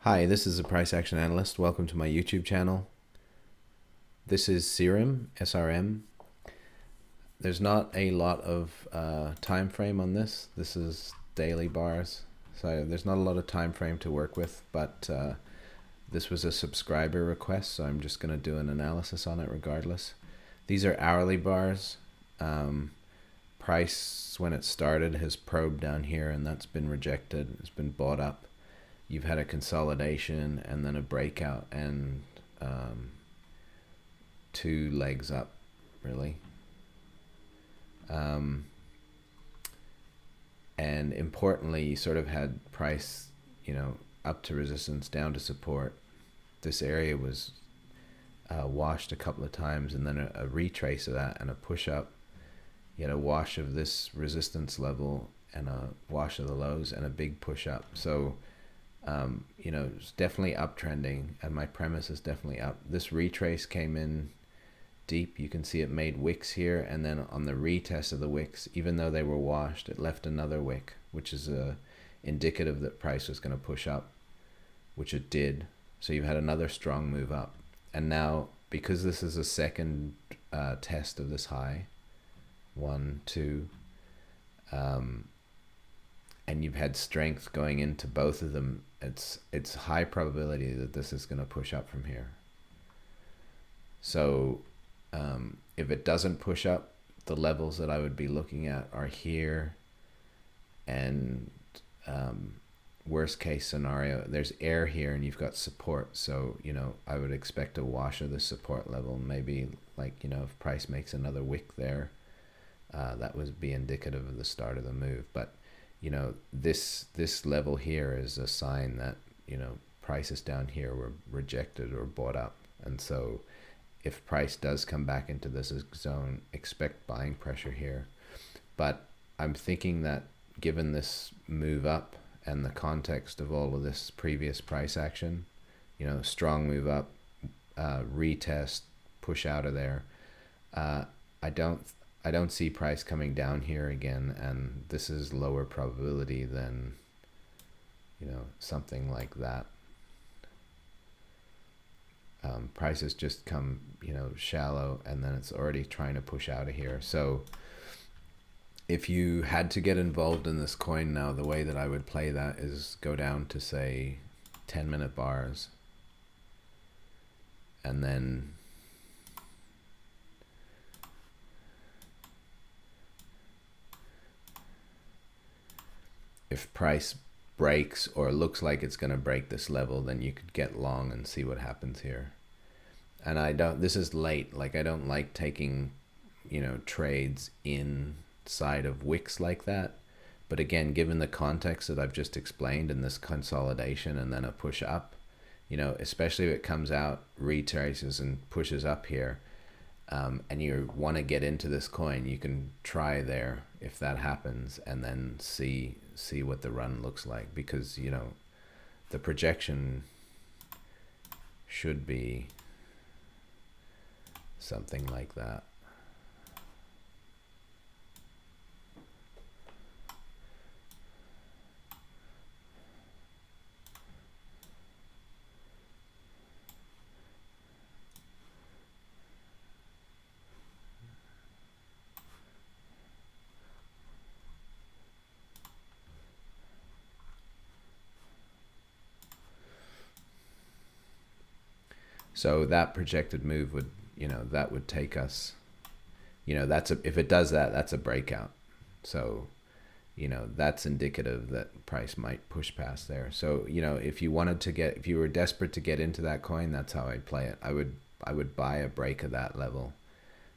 Hi, this is the Price Action Analyst. Welcome to my YouTube channel. This is Serum, SRM. There's not a lot of time frame on this. This is daily bars, so there's not a lot of time frame to work with, but this was a subscriber request, so I'm just going to do an analysis on it regardless. These are hourly bars. Price, when it started, has probed down here, and that's been rejected. It's been bought up. You've had a consolidation and then a breakout and two legs up, really. And importantly, you sort of had price, up to resistance, down to support. This area was washed a couple of times, and then a retrace of that and a push up. You had a wash of this resistance level and a wash of the lows and a big push up. So it's definitely uptrending, and my premise is definitely up. This retrace came in deep. You can see it made wicks here, and then on the retest of the wicks, even though they were washed, it left another wick, which is indicative that price was going to push up, which it did. So you've had another strong move up, and now because this is a second test of this high, 1, 2, and you've had strength going into both of them, it's high probability that this is going to push up from here. So if it doesn't push up, the levels that I would be looking at are here, and worst case scenario, there's air here and you've got support. So I would expect a wash of the support level. Maybe if price makes another wick there, that would be indicative of the start of the move. But this level here is a sign that prices down here were rejected or bought up, and so if price does come back into this zone, expect buying pressure here. But I'm thinking that given this move up and the context of all of this previous price action, strong move up, retest, push out of there, I don't see price coming down here again, and this is lower probability than something like that. Price has just come shallow, and then it's already trying to push out of here. So if you had to get involved in this coin now, the way that I would play that is go down to, say, 10-minute bars, and then if price breaks or looks like it's going to break this level, then you could get long and see what happens here. And this is late, I don't like taking trades inside of wicks like that. But again, given the context that I've just explained, and this consolidation and then a push up, especially if it comes out, retraces and pushes up here, and you want to get into this coin, you can try there if that happens, and then see what the run looks like, because the projection should be something like that. So that projected move would, that would take us, if it does that, that's a breakout. So, that's indicative that price might push past there. So, if you were desperate to get into that coin, that's how I'd play it. I would buy a break of that level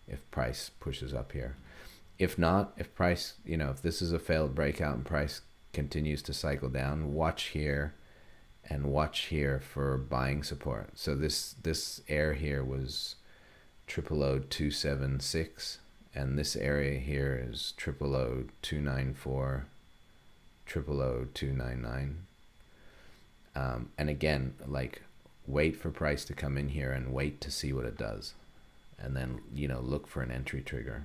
if price pushes up here. If not, if price, if this is a failed breakout and price continues to cycle down, watch here and watch here for buying support. So this area here was 0000276, and this area here is 0000294, 0000299. And again, wait for price to come in here and wait to see what it does, and then look for an entry trigger.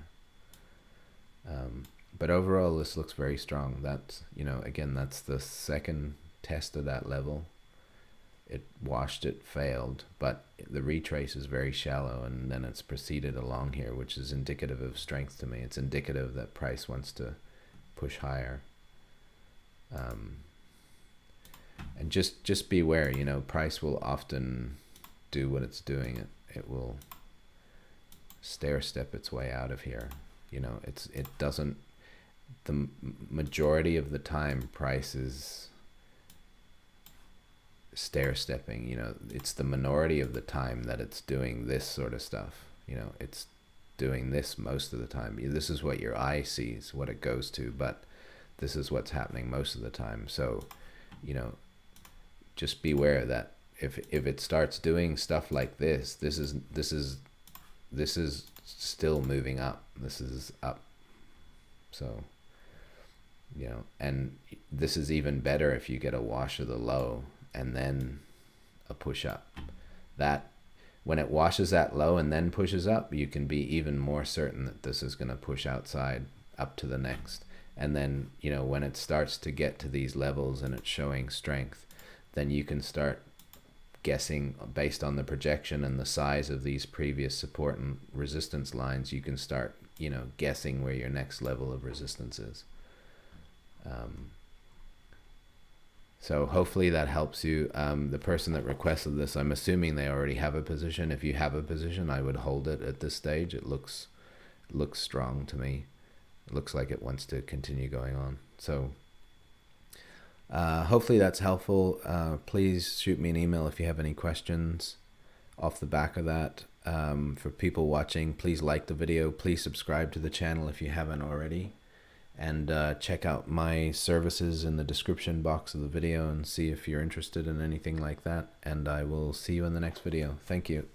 But overall, this looks very strong. That's again, that's the second test of that level. it washed, it failed, but the retrace is very shallow, and then it's proceeded along here, which is indicative of strength to me. It's indicative that price wants to push higher. And just beware, you know, price will often do what it's doing. It will stair step its way out of here. You know, it doesn't, the majority of the time price is stair stepping. You know, it's the minority of the time that it's doing this sort of stuff. You know, it's doing this most of the time. This is what your eye sees, what it goes to, but this is what's happening most of the time. So, you know, just beware that if it starts doing stuff like this, this is still moving up. This is up. So, you know, and this is even better if you get a wash of the low and then a push up. That when it washes that low and then pushes up, you can be even more certain that this is going to push outside up to the next. And then, you know, when it starts to get to these levels and it's showing strength, then you can start guessing based on the projection and the size of these previous support and resistance lines. You can start, you know, guessing where your next level of resistance is. So hopefully that helps you. The person that requested this, I'm assuming they already have a position. If you have a position, I would hold it at this stage. It looks strong to me. It looks like it wants to continue going on. So hopefully that's helpful. Please shoot me an email if you have any questions off the back of that. For people watching, please like the video. Please subscribe to the channel if you haven't already. And check out my services in the description box of the video and see if you're interested in anything like that. And I will see you in the next video. Thank you.